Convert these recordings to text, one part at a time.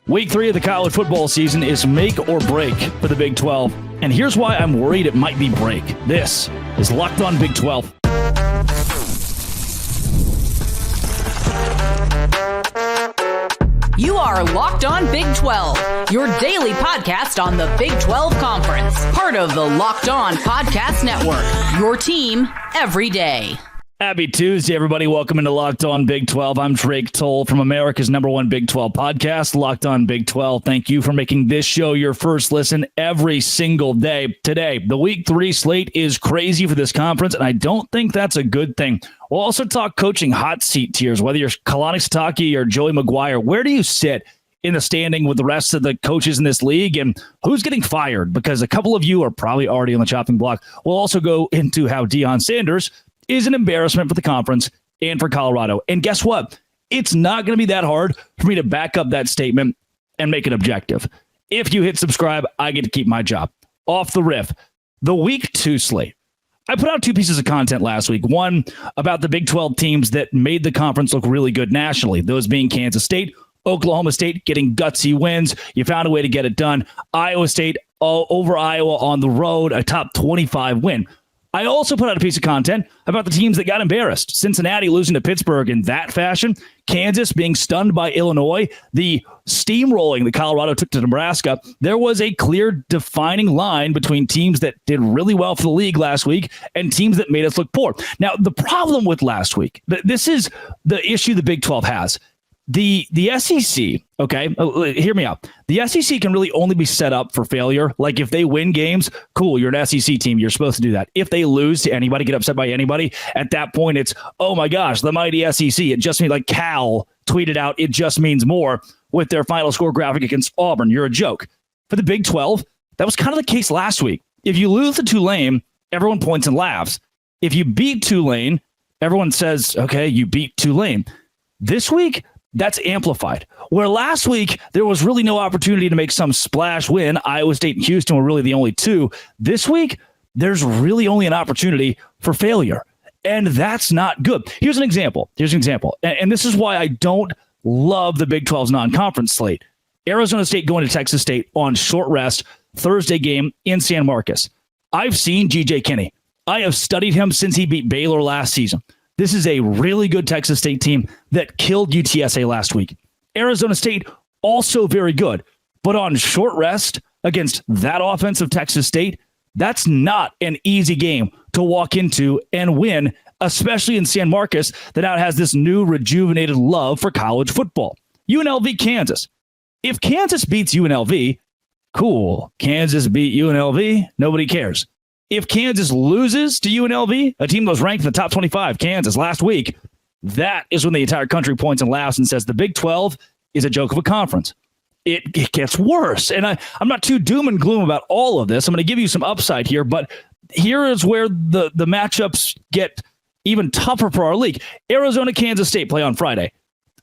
Week 3 of the college football season is make or break for the Big 12. And here's why I'm worried it might be break. This is Locked On Big 12. You are Locked On Big 12, your daily podcast on the Big 12 Conference. Part of the Locked On Podcast Network, your team every day. Happy Tuesday, everybody. Welcome into Locked On Big 12. I'm Drake Toll from America's #1 Big 12 podcast, Locked On Big 12. Thank you for making this show your first listen every single day. Today, the Week 3 slate is crazy for this conference, and I don't think that's a good thing. We'll also talk coaching hot seat tiers, whether you're Kalani Sitake or Joey McGuire. Where do you sit in the standing with the rest of the coaches in this league, and who's getting fired? Because a couple of you are probably already on the chopping block. We'll also go into how Deion Sanders is an embarrassment for the conference and for Colorado. And guess what? It's not going to be that hard for me to back up that statement and make it objective. If you hit subscribe, I get to keep my job. Off the riff, the Week 2 slate. I put out 2 pieces of content last week. One about the Big 12 teams that made the conference look really good nationally, those being Kansas State, Oklahoma State getting gutsy wins. You found a way to get it done. Iowa State over Iowa on the road, a top 25 win. I also put out a piece of content about the teams that got embarrassed. Cincinnati losing to Pittsburgh in that fashion. Kansas being stunned by Illinois. The steamrolling that Colorado took to Nebraska. There was a clear defining line between teams that did really well for the league last week and teams that made us look poor. Now, the problem with last week, this is the issue the Big 12 has. The SEC, okay, hear me out. The SEC can really only be set up for failure. Like if they win games, cool, you're an SEC team. You're supposed to do that. If they lose to anybody, get upset by anybody, at that point it's, oh my gosh, the mighty SEC. It just means, like Cal tweeted out, it just means more with their final score graphic against Auburn. You're a joke. For the Big 12, that was kind of the case last week. If you lose to Tulane, everyone points and laughs. If you beat Tulane, everyone says, okay, you beat Tulane. This week, that's amplified. Where last week, there was really no opportunity to make some splash win. Iowa State and Houston were really the only two. This week, there's really only an opportunity for failure. And that's not good. Here's an example. And this is why I don't love the Big 12's non-conference slate. Arizona State going to Texas State on short rest, Thursday game in San Marcos. I've seen G.J. Kinney. I have studied him since he beat Baylor last season. This is a really good Texas State team that killed UTSA last week. Arizona State, also very good. But on short rest against that offense of Texas State, that's not an easy game to walk into and win, especially in San Marcos that now has this new rejuvenated love for college football. UNLV, Kansas. If Kansas beats UNLV, cool. Kansas beat UNLV, nobody cares. If Kansas loses to UNLV, a team that was ranked in the top 25, Kansas, last week, that is when the entire country points and laughs and says the Big 12 is a joke of a conference. It gets worse. And I'm not too doom and gloom about all of this. I'm going to give you some upside here, but here is where the matchups get even tougher for our league. Arizona, Kansas State play on Friday.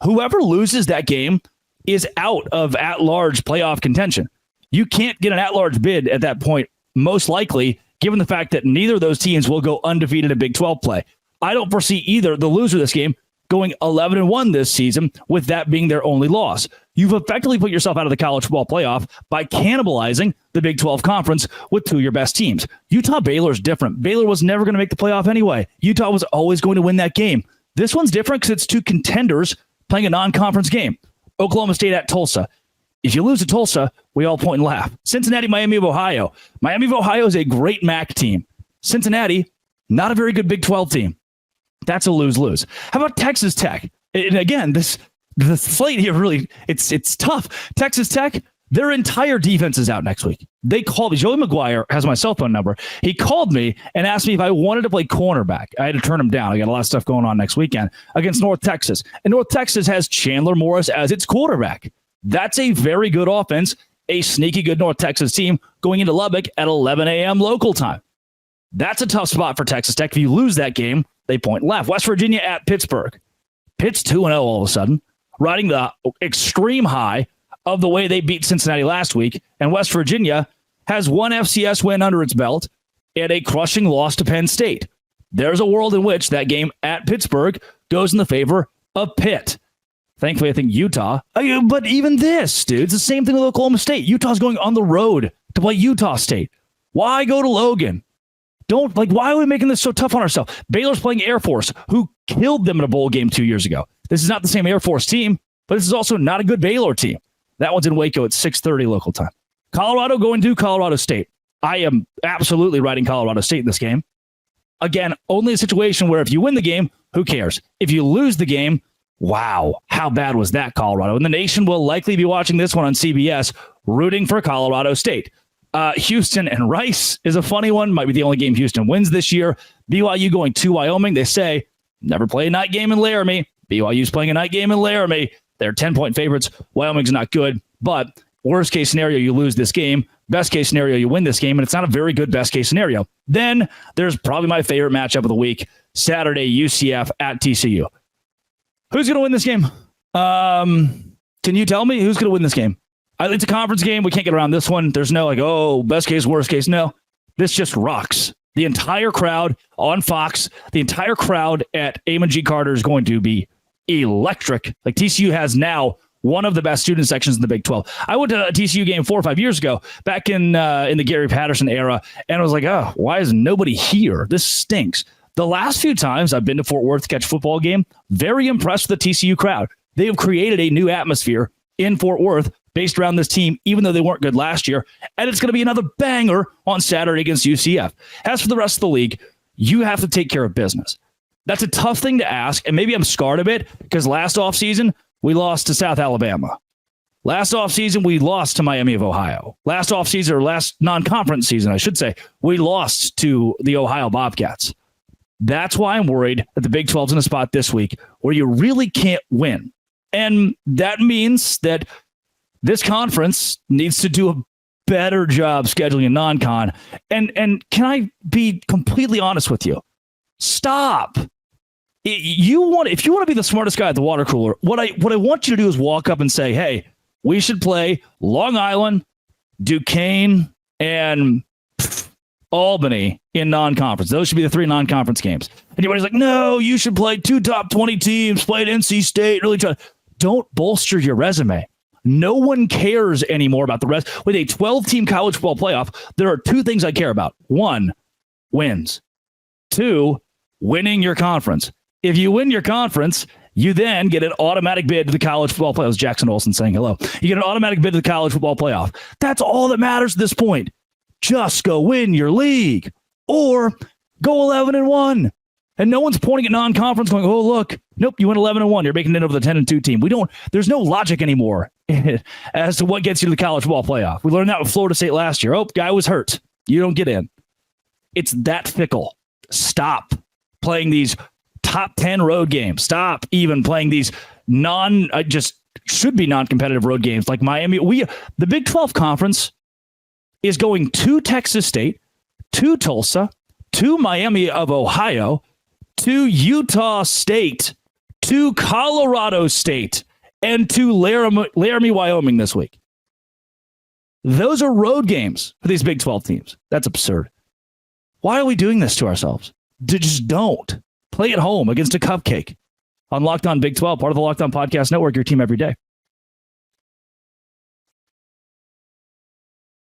Whoever loses that game is out of at-large playoff contention. You can't get an at-large bid at that point, most likely, given the fact that neither of those teams will go undefeated in Big 12 play. I don't foresee either the loser of this game going 11-1 this season, with that being their only loss. You've effectively put yourself out of the college football playoff by cannibalizing the Big 12 conference with 2 of your best teams. Utah-Baylor is different. Baylor was never going to make the playoff anyway. Utah was always going to win that game. This one's different because it's 2 contenders playing a non-conference game. Oklahoma State at Tulsa. If you lose to Tulsa, we all point and laugh. Cincinnati, Miami of Ohio. Miami of Ohio is a great MAC team. Cincinnati, not a very good Big 12 team. That's a lose-lose. How about Texas Tech? And again, the slate here really, it's tough. Texas Tech, their entire defense is out next week. They called me. Joey McGuire has my cell phone number. He called me and asked me if I wanted to play cornerback. I had to turn him down. I got a lot of stuff going on next weekend against North Texas. And North Texas has Chandler Morris as its quarterback. That's a very good offense, a sneaky good North Texas team going into Lubbock at 11 a.m. local time. That's a tough spot for Texas Tech. If you lose that game, they point and laugh. West Virginia at Pittsburgh. Pitt's 2-0 all of a sudden, riding the extreme high of the way they beat Cincinnati last week. And West Virginia has 1 FCS win under its belt and a crushing loss to Penn State. There's a world in which that game at Pittsburgh goes in the favor of Pitt. Thankfully, I think Utah. But even this, dude, it's the same thing with Oklahoma State. Utah's going on the road to play Utah State. Why go to Logan? Why are we making this so tough on ourselves? Baylor's playing Air Force, who killed them in a bowl game 2 years ago. This is not the same Air Force team, but this is also not a good Baylor team. That one's in Waco at 6:30 local time. Colorado going to Colorado State. I am absolutely riding Colorado State in this game. Again, only a situation where if you win the game, who cares? If you lose the game, wow, how bad was that, Colorado? And the nation will likely be watching this one on CBS, rooting for Colorado State. Houston and Rice is a funny one. Might be the only game Houston wins this year. BYU going to Wyoming. They say, never play a night game in Laramie. BYU's playing a night game in Laramie. They're 10-point favorites. Wyoming's not good, but worst case scenario, you lose this game. Best case scenario, you win this game, and it's not a very good best case scenario. Then there's probably my favorite matchup of the week, Saturday, UCF at TCU. Who's going to win this game? Can you tell me who's going to win this game? It's a conference game. We can't get around this one. There's no best case, worst case. No, this just rocks. The entire crowd on Fox, the entire crowd at Amon G. Carter is going to be electric. Like TCU has now one of the best student sections in the Big 12. I went to a TCU game 4 or 5 years ago, back in the Gary Patterson era, and I was like, oh, why is nobody here? This stinks. The last few times I've been to Fort Worth to catch a football game, very impressed with the TCU crowd. They have created a new atmosphere in Fort Worth based around this team, even though they weren't good last year. And it's going to be another banger on Saturday against UCF. As for the rest of the league, you have to take care of business. That's a tough thing to ask. And maybe I'm scarred a bit because last offseason, we lost to South Alabama. Last offseason, we lost to Miami of Ohio. Last offseason, or last non-conference season, I should say, we lost to the Ohio Bobcats. That's why I'm worried that the Big 12's in a spot this week where you really can't win. And that means that this conference needs to do a better job scheduling a non-con. And can I be completely honest with you? Stop. If you want to be the smartest guy at the water cooler, what I want you to do is walk up and say, hey, we should play Long Island, Duquesne, and Albany in non-conference. Those should be the 3 non-conference games. And everybody's like, no, you should play 2 top 20 teams, play at NC State. Really try. Don't bolster your resume. No one cares anymore about the rest. With a 12-team college football playoff, there are 2 things I care about. 1, wins. 2, winning your conference. If you win your conference, you then get an automatic bid to the college football playoff. Jackson Olsen saying hello. You get an automatic bid to the college football playoff. That's all that matters at this point. Just go win your league or go 11-1. And no one's pointing at non-conference going, oh, look, nope, you went 11-1. You're making it over the 10-2 team. There's no logic anymore as to what gets you to the college football playoff. We learned that with Florida State last year. Oh, guy was hurt. You don't get in. It's that fickle. Stop playing these top 10 road games. Stop even playing these should be non-competitive road games like Miami. The Big 12 conference is going to Texas State, to Tulsa, to Miami of Ohio, to Utah State, to Colorado State, and to Laramie, Wyoming this week. Those are road games for these Big 12 teams. That's absurd. Why are we doing this to ourselves? Just don't. Play at home against a cupcake on Locked On Big 12, part of the Locked On Podcast Network, your team every day.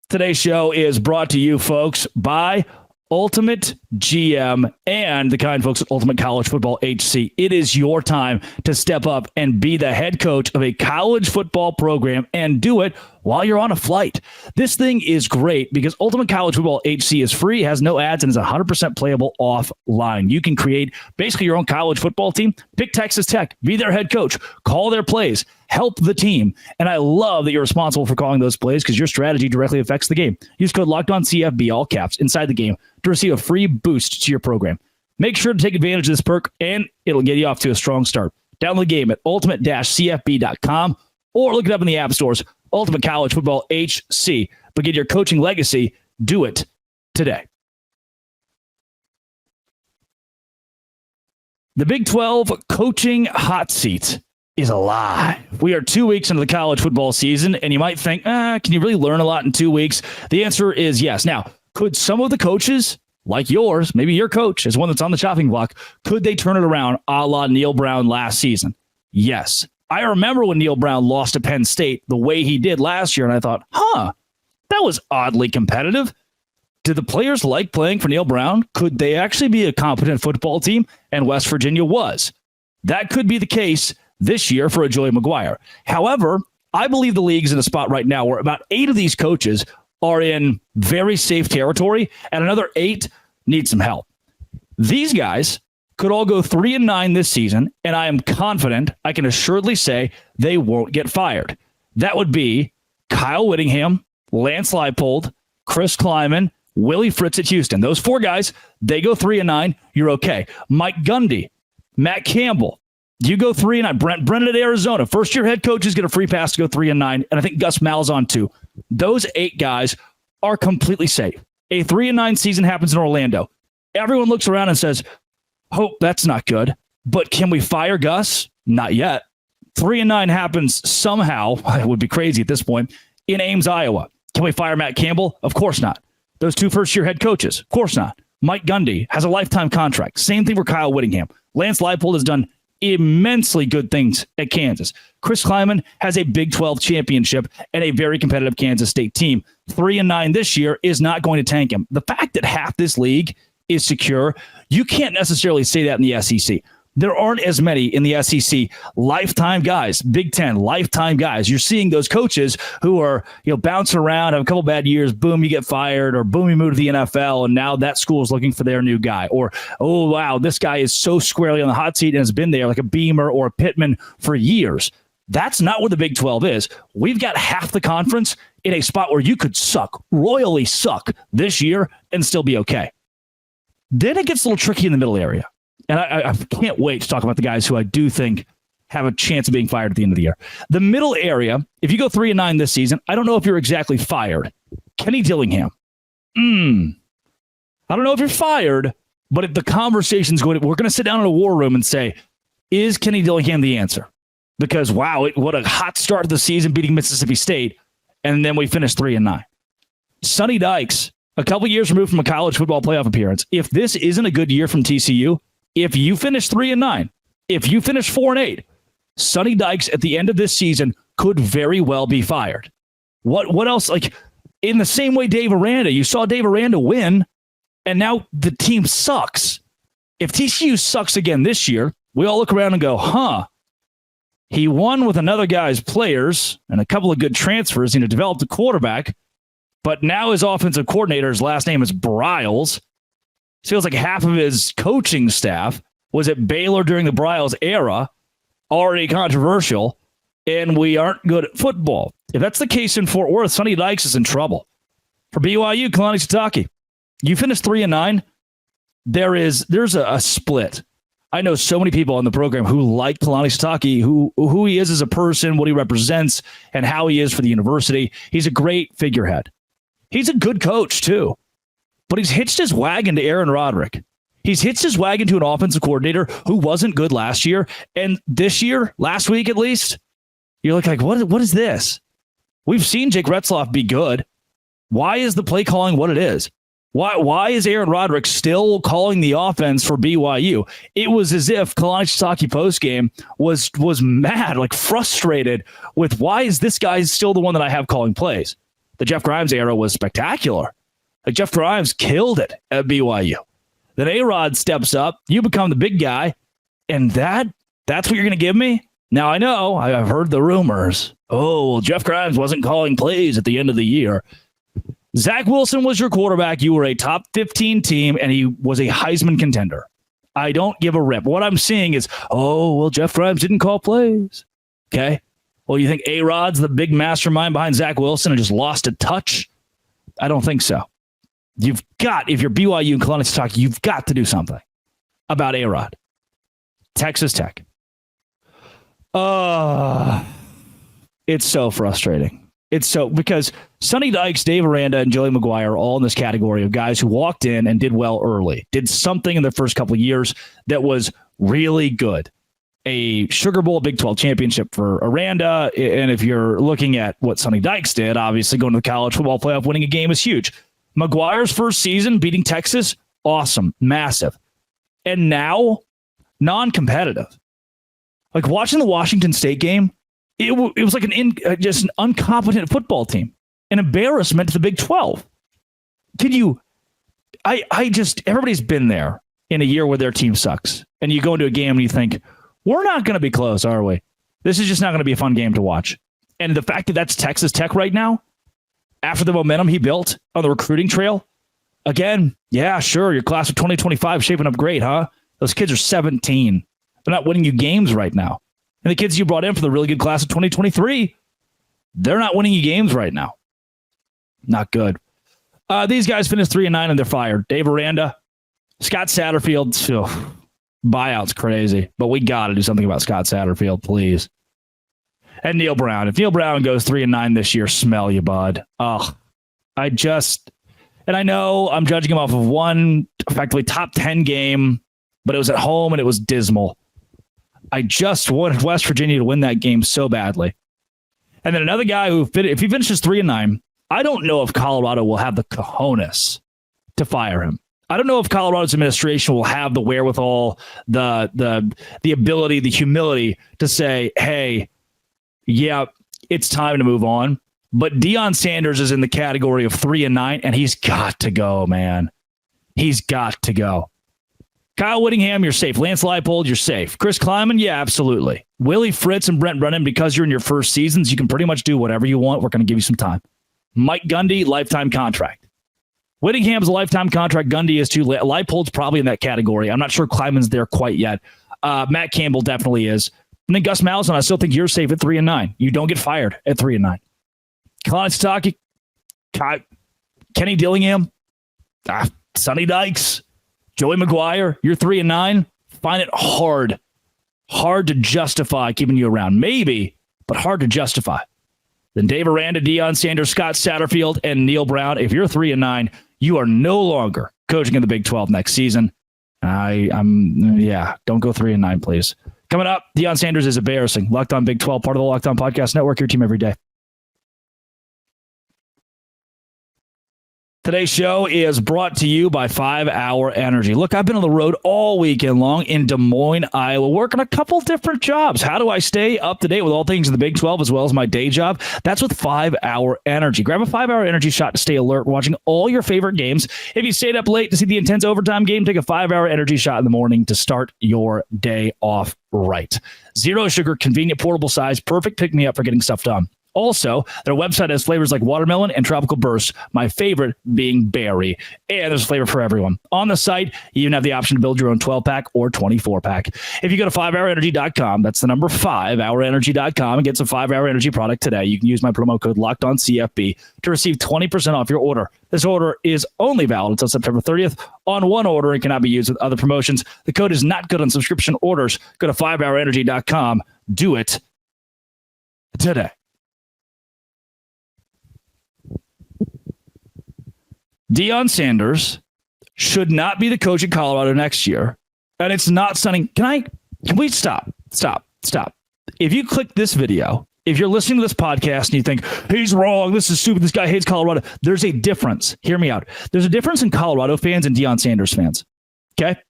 Today's show is brought to you, folks, by Ultimate GM and the kind folks at Ultimate College Football HC. It is your time to step up and be the head coach of a college football program and do it while you're on a flight. This thing is great because Ultimate College Football HC is free, has no ads, and is 100% playable offline. You can create basically your own college football team. Pick Texas Tech, be their head coach, call their plays, help the team. And I love that you're responsible for calling those plays because your strategy directly affects the game. Use code LOCKEDONCFB, all caps, inside the game to receive a free boost to your program. Make sure to take advantage of this perk, and it'll get you off to a strong start. Download the game at ultimate-cfb.com or look it up in the app stores. Ultimate College Football HC. Begin your coaching legacy. Do it today. The Big 12 coaching hot seat is alive. We are 2 weeks into the college football season, and you might think, can you really learn a lot in 2 weeks? The answer is yes. Now, could some of the coaches, like yours, maybe your coach is one that's on the chopping block, could they turn it around a la Neil Brown last season? Yes. I remember when Neil Brown lost to Penn State the way he did last year, and I thought, that was oddly competitive. Did the players like playing for Neil Brown? Could they actually be a competent football team? And West Virginia was. That could be the case this year for a Joey McGuire. However, I believe the league's in a spot right now where about 8 of these coaches are in very safe territory, and another 8 need some help. These guys could all go 3-9 this season, and I am confident I can assuredly say they won't get fired. That would be Kyle Whittingham, Lance Leipold, Chris Kleiman, Willie Fritz at Houston. Those 4 guys, they go 3-9, you're okay. Mike Gundy, Matt Campbell, you go 3-9. Brent Brennan at Arizona, first-year head coaches get a free pass to go 3-9, and I think Gus Malzahn too. Those 8 guys are completely safe. A 3-9 season happens in Orlando. Everyone looks around and says, that's not good. But can we fire Gus? Not yet. 3-9 happens somehow. It would be crazy at this point in Ames, Iowa. Can we fire Matt Campbell? Of course not. Those 2 first-year head coaches? Of course not. Mike Gundy has a lifetime contract. Same thing for Kyle Whittingham. Lance Leipold has done immensely good things at Kansas. Chris Kleiman has a Big 12 championship and a very competitive Kansas State team. 3-9 this year is not going to tank him. The fact that half this league is secure, you can't necessarily say that in the SEC. There aren't as many in the SEC lifetime guys, Big Ten lifetime guys. You're seeing those coaches who are, bouncing around, have a couple bad years, boom, you get fired, or boom, you move to the NFL, and now that school is looking for their new guy. Or, oh, wow, this guy is so squarely on the hot seat and has been there like a Beamer or a Pittman for years. That's not what the Big 12 is. We've got half the conference in a spot where you could royally suck this year and still be okay. Then it gets a little tricky in the middle area. And I can't wait to talk about the guys who I do think have a chance of being fired at the end of the year. The middle area, if you go 3-9 this season, I don't know if you're exactly fired. Kenny Dillingham. I don't know if you're fired, but if the conversation's going, we're going to sit down in a war room and say, is Kenny Dillingham the answer? Because, wow, what a hot start to the season beating Mississippi State, and then we finished 3-9. Sonny Dykes, a couple years removed from a college football playoff appearance. If this isn't a good year from TCU, if you finish 3-9, if you finish 4-8, Sonny Dykes at the end of this season could very well be fired. What else? Like, in the same way Dave Aranda, you saw Dave Aranda win, and now the team sucks. If TCU sucks again this year, we all look around and go, he won with another guy's players and a couple of good transfers, developed a quarterback, but now his offensive coordinator's last name is Briles. Feels like half of his coaching staff was at Baylor during the Briles era, already controversial, and we aren't good at football. If that's the case in Fort Worth, Sonny Dykes is in trouble. For BYU, Kalani Sitake, you finish 3-9, there's a split. I know so many people on the program who like Kalani Sitake, who he is as a person, what he represents, and how he is for the university. He's a great figurehead. He's a good coach, too. But he's hitched his wagon to Aaron Roderick. He's hitched his wagon to an offensive coordinator who wasn't good last year. And this year, last week at least, you're like, what is this? We've seen Jake Retzloff be good. Why is the play calling what it is? Why is Aaron Roderick still calling the offense for BYU? It was as if Kalani Sitake postgame was mad, like frustrated with why is this guy still the one that I have calling plays? The Jeff Grimes era was spectacular. Like Jeff Grimes killed it at BYU. Then A-Rod steps up, you become the big guy, and that's what you're going to give me? Now, I know, I've heard the rumors. Oh, well, Jeff Grimes wasn't calling plays at the end of the year. Zach Wilson was your quarterback. You were a top 15 team, and he was a Heisman contender. I don't give a rip. What I'm seeing is, Jeff Grimes didn't call plays. Okay. Well, you think A-Rod's the big mastermind behind Zach Wilson and just lost a touch? I don't think so. If you're BYU and Kalani Sitake, you've got to do something about A-Rod. Texas Tech. It's so frustrating. Because Sonny Dykes, Dave Aranda, and Joey McGuire are all in this category of guys who walked in and did well early, did something in their first couple of years that was really good. A Sugar Bowl Big 12 championship for Aranda. And if you're looking at what Sonny Dykes did, obviously going to the college football playoff, winning a game is huge. McGuire's first season beating Texas, awesome, massive. And now, non-competitive. Like watching the Washington State game, it was like just an incompetent football team, an embarrassment to the Big 12. Everybody's been there in a year where their team sucks. And you go into a game and you think, we're not going to be close, are we? This is just not going to be a fun game to watch. And the fact that that's Texas Tech right now, after the momentum he built on the recruiting trail, again, yeah, sure, your class of 2025 shaping up great, huh? Those kids are 17. They're not winning you games right now. And the kids you brought in for the really good class of 2023, they're not winning you games right now. Not good. These guys finished 3-9 and they're fired. Dave Aranda, Scott Satterfield, buyout's crazy, but we got to do something about Scott Satterfield, please. And Neil Brown. If Neil Brown goes 3-9 this year, smell you, bud. And I know I'm judging him off of one effectively top 10 game, but it was at home and it was dismal. I just wanted West Virginia to win that game so badly. And then another guy if he finishes 3-9, I don't know if Colorado will have the cojones to fire him. I don't know if Colorado's administration will have the wherewithal, the ability, the humility to say, hey, yeah, it's time to move on. But Deion Sanders is in the category of 3-9, and he's got to go, man. He's got to go. Kyle Whittingham, you're safe. Lance Leipold, you're safe. Chris Kleiman, yeah, absolutely. Willie Fritz and Brent Brennan, because you're in your first seasons, you can pretty much do whatever you want. We're going to give you some time. Mike Gundy, lifetime contract. Whittingham's a lifetime contract. Gundy is too. Leipold's probably in that category. I'm not sure Kleiman's there quite yet. Matt Campbell definitely is. And then Gus Malzahn, I still think you're safe at 3-9. You don't get fired at 3-9. Kalani Sitake, Kenny Dillingham, Sonny Dykes, Joey McGuire, you're 3-9. Find it hard to justify keeping you around. Maybe, but hard to justify. Then Dave Aranda, Deion Sanders, Scott Satterfield, and Neil Brown. If you're 3-9, you are no longer coaching in the Big 12 next season. Don't go 3-9, please. Coming up, Deion Sanders is embarrassing. Locked On Big 12, part of the Locked On Podcast Network, your team every day. Today's show is brought to you by 5 Hour Energy. Look, I've been on the road all weekend long in Des Moines, Iowa, working a couple different jobs. How do I stay up to date with all things in the Big 12 as well as my day job? That's with 5 Hour Energy. Grab a 5 Hour Energy shot to stay alert watching all your favorite games. If you stayed up late to see the intense overtime game, take a 5 Hour Energy shot in the morning to start your day off right. Zero sugar, convenient, portable size, perfect pick-me-up for getting stuff done. Also, their website has flavors like watermelon and tropical burst, my favorite being berry. And there's a flavor for everyone. On the site, you even have the option to build your own 12-pack or 24-pack. If you go to 5hourenergy.com, that's the number 5hourenergy.com, and get some 5 Hour Energy product today. You can use my promo code LOCKEDONCFB to receive 20% off your order. This order is only valid until September 30th on one order and cannot be used with other promotions. The code is not good on subscription orders. Go to 5hourenergy.com. Do it today. Deion Sanders should not be the coach at Colorado next year. And it's not stunning. Can we stop? If you click this video, if you're listening to this podcast and you think, he's wrong, this is stupid, this guy hates Colorado, there's a difference. Hear me out. There's a difference in Colorado fans and Deion Sanders fans. Okay?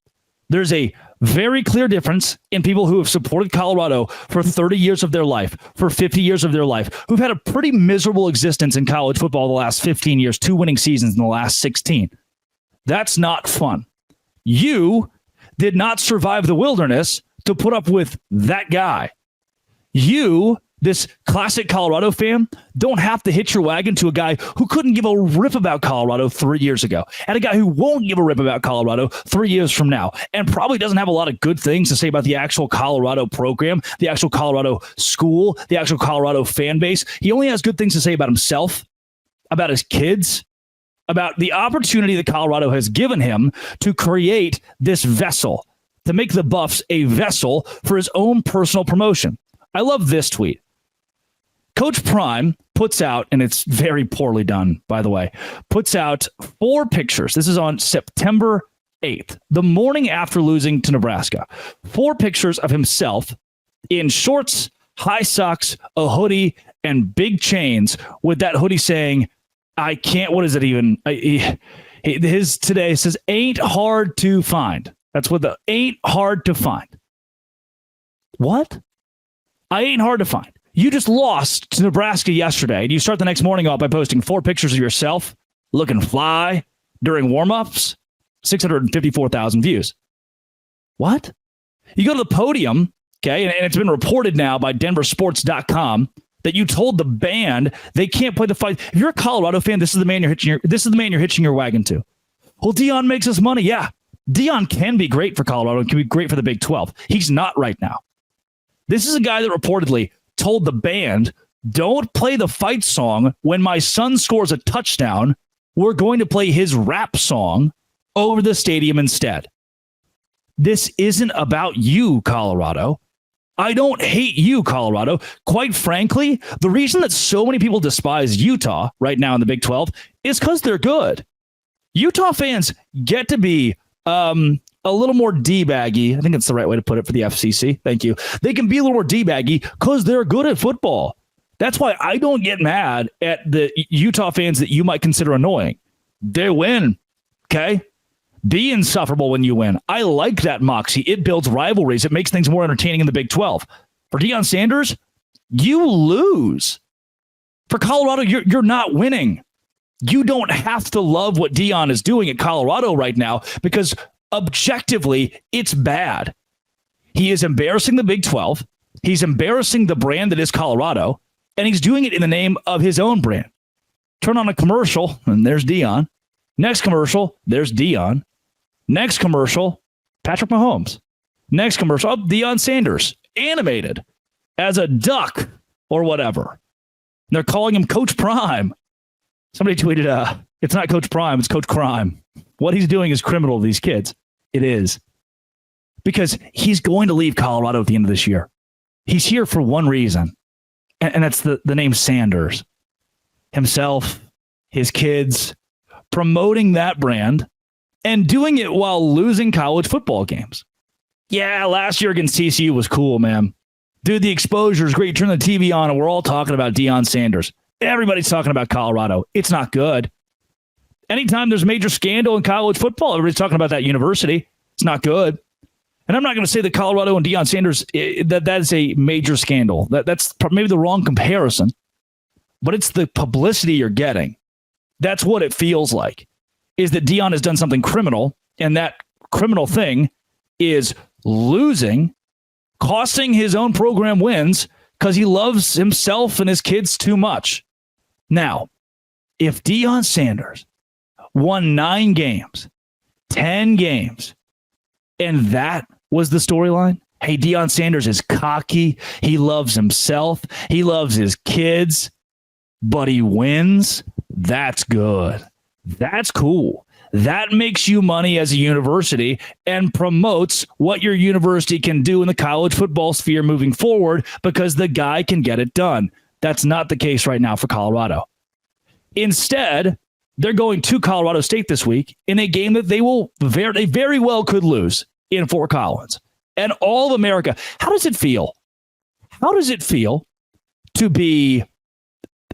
There's a very clear difference in people who have supported Colorado for 30 years of their life, for 50 years of their life, who've had a pretty miserable existence in college football the last 15 years, 2 winning seasons in the last 16. That's not fun. You did not survive the wilderness to put up with that guy. You, this classic Colorado fan, don't have to hitch your wagon to a guy who couldn't give a rip about Colorado 3 years ago, and a guy who won't give a rip about Colorado 3 years from now, and probably doesn't have a lot of good things to say about the actual Colorado program, the actual Colorado school, the actual Colorado fan base. He only has good things to say about himself, about his kids, about the opportunity that Colorado has given him to create this vessel, to make the Buffs a vessel for his own personal promotion. I love this tweet. Coach Prime puts out, and it's very poorly done, by the way, puts out 4 pictures. This is on September 8th, the morning after losing to Nebraska. 4 pictures of himself in shorts, high socks, a hoodie, and big chains, with that hoodie saying, I can't, what is it even? His today says, ain't hard to find. That's what the ain't hard to find. What? I ain't hard to find. You just lost to Nebraska yesterday, and you start the next morning off by posting 4 pictures of yourself looking fly during warm-ups, 654,000 views. What? You go to the podium, okay, and it's been reported now by denversports.com that you told the band they can't play the fight. If you're a Colorado fan, this is the man you're hitching your wagon to. Well, Deion makes us money. Yeah. Deion can be great for Colorado and can be great for the Big 12. He's not right now. This is a guy that reportedly told the band, don't play the fight song when my son scores a touchdown. We're going to play his rap song over the stadium instead. This isn't about you, Colorado. I don't hate you, Colorado. Quite frankly, the reason that so many people despise Utah right now in the Big 12 is because they're good. Utah fans get to be a little more D-baggy. I think that's the right way to put it for the FCC. Thank you. They can be a little more D-baggy because they're good at football. That's why I don't get mad at the Utah fans that you might consider annoying. They win, okay? Be insufferable when you win. I like that moxie. It builds rivalries. It makes things more entertaining in the Big 12. For Deion Sanders, you lose. For Colorado, you're not winning. You don't have to love what Deion is doing at Colorado right now because objectively, it's bad. He is embarrassing the Big 12. He's embarrassing the brand that is Colorado, and he's doing it in the name of his own brand. Turn on a commercial, and there's Deion. Next commercial, there's Deion. Next commercial, Patrick Mahomes. Next commercial, Deion Sanders, animated as a duck or whatever. They're calling him Coach Prime. Somebody tweeted, it's not Coach Prime, it's Coach Crime. What he's doing is criminal to these kids. It is. Because he's going to leave Colorado at the end of this year. He's here for one reason, and that's the name Sanders. Himself, his kids, promoting that brand, and doing it while losing college football games. Yeah, last year against TCU was cool, man. Dude, the exposure is great. You turn the TV on, and we're all talking about Deion Sanders. Everybody's talking about Colorado. It's not good. Anytime there's a major scandal in college football, everybody's talking about that university. It's not good. And I'm not going to say that Colorado and Deion Sanders, that is a major scandal. That's maybe the wrong comparison, but it's the publicity you're getting. That's what it feels like, is that Deion has done something criminal, and that criminal thing is losing, costing his own program wins because he loves himself and his kids too much. Now, if Deion Sanders won 9 games, 10 games, and that was the storyline, hey, Deion Sanders is cocky, he loves himself, he loves his kids, but he wins, that's good. That's cool. That makes you money as a university and promotes what your university can do in the college football sphere moving forward because the guy can get it done. That's not the case right now for Colorado. Instead, they're going to Colorado State this week in a game that they very well could lose in Fort Collins. And all of America, how does it feel? How does it feel to be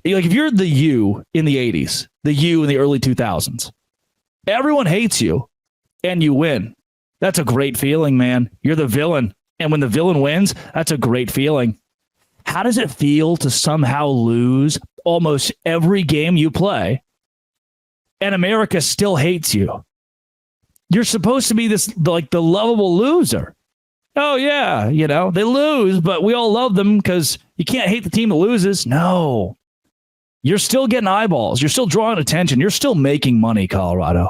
like, if you're the U in the 80s, the U in the early 2000s, everyone hates you and you win. That's a great feeling, man. You're the villain. And when the villain wins, that's a great feeling. How does it feel to somehow lose almost every game you play and America still hates you? You're supposed to be this, like, the lovable loser. Oh, yeah, they lose, but we all love them because you can't hate the team that loses. No. You're still getting eyeballs. You're still drawing attention. You're still making money, Colorado.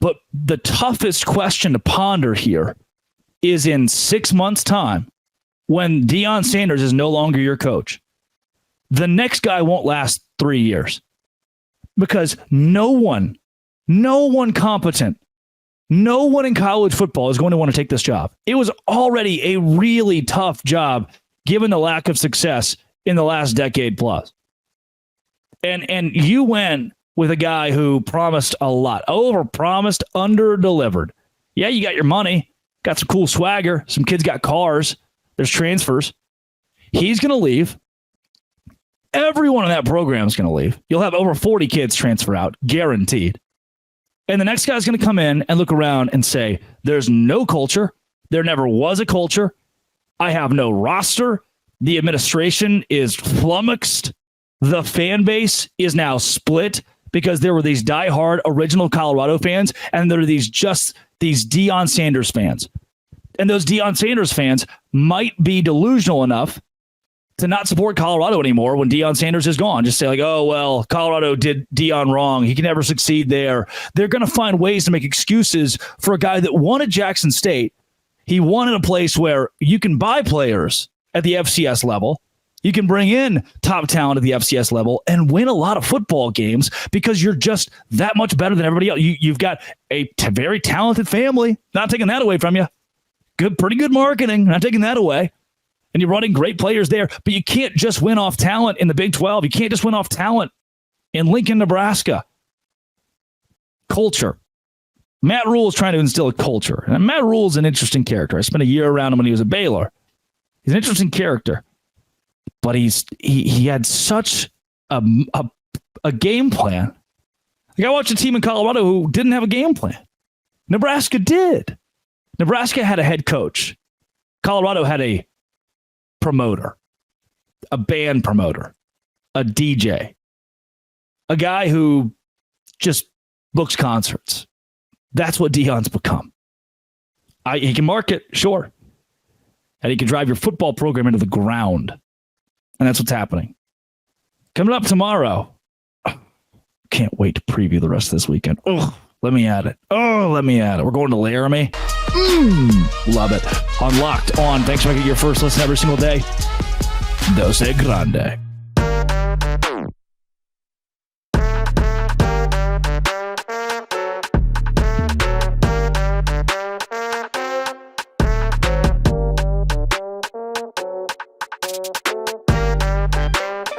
But the toughest question to ponder here is in 6 months' time, when Deion Sanders is no longer your coach, the next guy won't last 3 years because no one competent, no one in college football is going to want to take this job. It was already a really tough job given the lack of success in the last decade plus. And you went with a guy who promised a lot, over-promised, under-delivered. Yeah, you got your money, got some cool swagger, some kids got cars, there's transfers. He's going to leave. Everyone in that program is going to leave. You'll have over 40 kids transfer out, guaranteed. And the next guy's going to come in and look around and say, there's no culture. There never was a culture. I have no roster. The administration is flummoxed. The fan base is now split because there were these diehard original Colorado fans, and there are these Deion Sanders fans. And those Deion Sanders fans might be delusional enough to not support Colorado anymore when Deion Sanders is gone. Just say like, oh, well, Colorado did Deion wrong. He can never succeed there. They're going to find ways to make excuses for a guy that won at Jackson State. He won in a place where you can buy players at the FCS level. You can bring in top talent at the FCS level and win a lot of football games because you're just that much better than everybody else. You've got a very talented family. Not taking that away from you. Pretty good marketing. Not taking that away. And you're running great players there, but you can't just win off talent in the Big 12. You can't just win off talent in Lincoln, Nebraska. Culture. Matt Rule is trying to instill a culture. And Matt Rule is an interesting character. I spent a year around him when he was at Baylor. He's an interesting character, but he had such a game plan. Like I watched a team in Colorado who didn't have a game plan. Nebraska did. Nebraska had a head coach. Colorado had a promoter, a band promoter, a DJ, a guy who just books concerts. That's what Deion's become. He can market, sure. And he can drive your football program into the ground. And that's what's happening. Coming up tomorrow. Can't wait to preview the rest of this weekend. Let me at it. We're going to Laramie. Love it. On Locked On. Thanks for making your first listen every single day. Dose Grande.